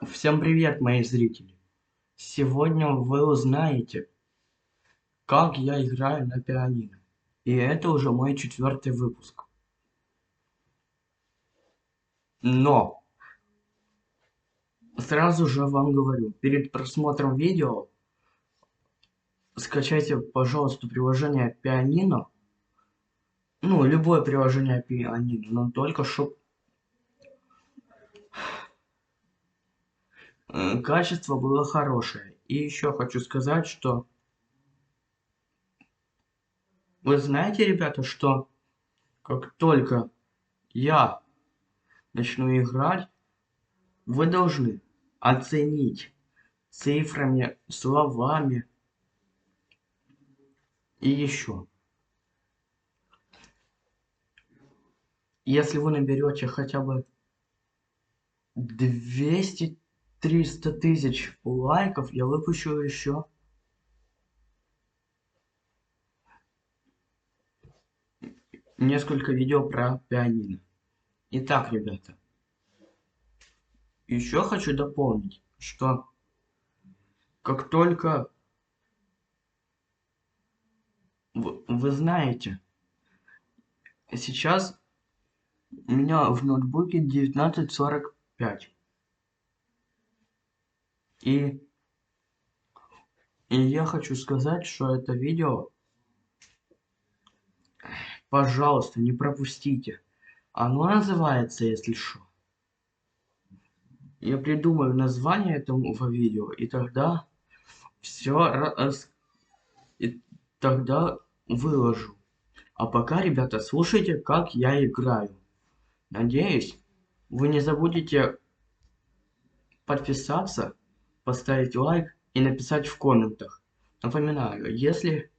Всем привет, мои зрители! Сегодня вы узнаете, как я играю на пианино. И это уже мой 4-й выпуск. Но сразу же вам говорю, перед просмотром видео скачайте, пожалуйста, приложение пианино. Ну, любое приложение пианино, но только чтобы качество было хорошее. И еще хочу сказать, что вы знаете, ребята, что как только я начну играть, вы должны оценить цифрами, словами и еще. Если вы наберете хотя бы 200-300 тысяч лайков, я выпущу еще несколько видео про пианино. Итак, ребята, еще хочу дополнить, что как только вы знаете, сейчас у меня в ноутбуке 19:45. И я хочу сказать, что это видео, пожалуйста, не пропустите. Оно называется, если что. Я придумаю название этому видео, и тогда все, и тогда выложу. А пока, ребята, слушайте, как я играю. Надеюсь, вы не забудете подписаться, поставить лайк и написать в комментах. Напоминаю, если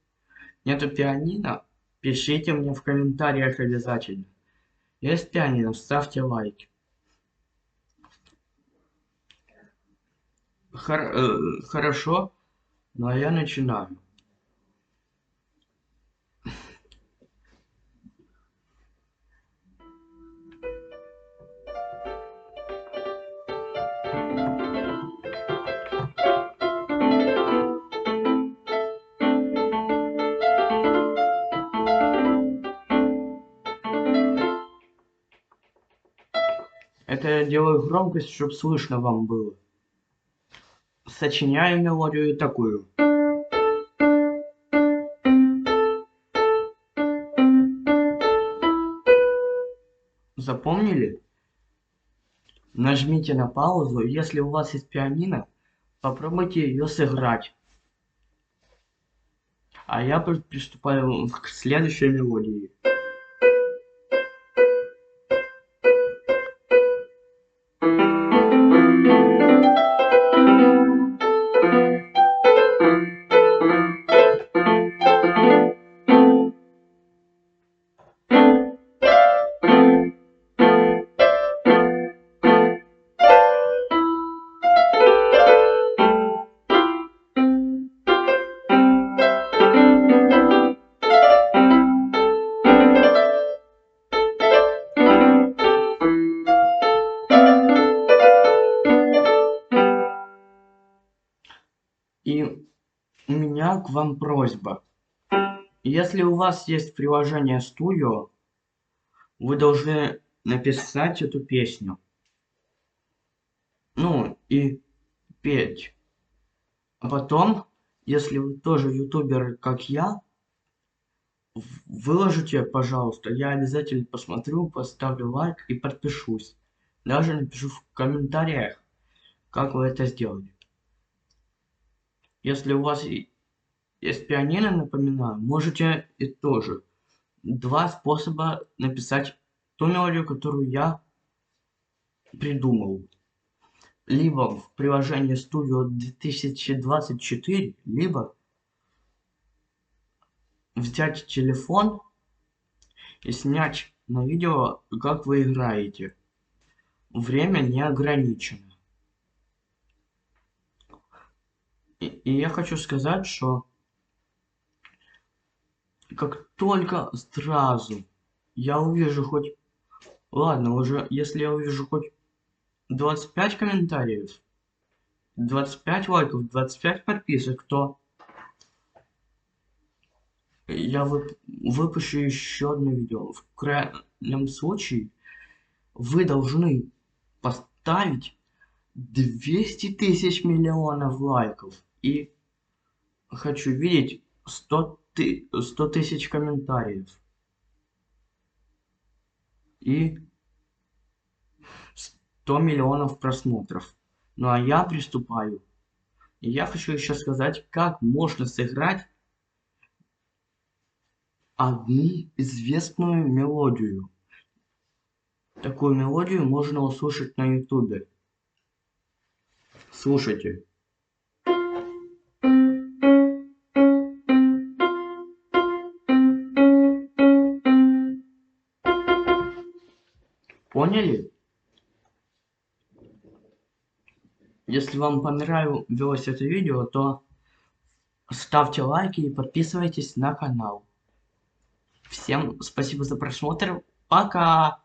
нету пианино, пишите мне в комментариях обязательно. Есть пианино, ставьте лайки. Хорошо, ну а я начинаю. Это я делаю громкость, чтобы слышно вам было. Сочиняю мелодию такую. Запомнили? Нажмите на паузу. Если у вас есть пианино, попробуйте ее сыграть. А я приступаю к следующей мелодии. И у меня к вам просьба. Если у вас есть приложение Studio, вы должны написать эту песню. Ну, и петь. А потом, если вы тоже ютубер, как я, выложите, пожалуйста. Я обязательно посмотрю, поставлю лайк и подпишусь. Даже напишу в комментариях, как вы это сделали. Если у вас есть пианино, напоминаю, можете и тоже. Два способа написать ту мелодию, которую я придумал. Либо в приложении Studio 2024, либо взять телефон и снять на видео, как вы играете. Время не ограничено. И я хочу сказать, что как только сразу я увижу хоть... Ладно, уже если я увижу хоть 25 комментариев, 25 лайков, 25 подписок, то я выпущу еще одно видео. В крайнем случае вы должны поставить 200 тысяч миллионов лайков. И хочу видеть 100 тысяч комментариев. И 100 миллионов просмотров. Ну а я приступаю. И я хочу еще сказать, как можно сыграть одну известную мелодию. Такую мелодию можно услышать на ютубе. Слушайте. Поняли? Если вам понравилось это видео, то ставьте лайки и подписывайтесь на канал. Всем спасибо за просмотр. Пока!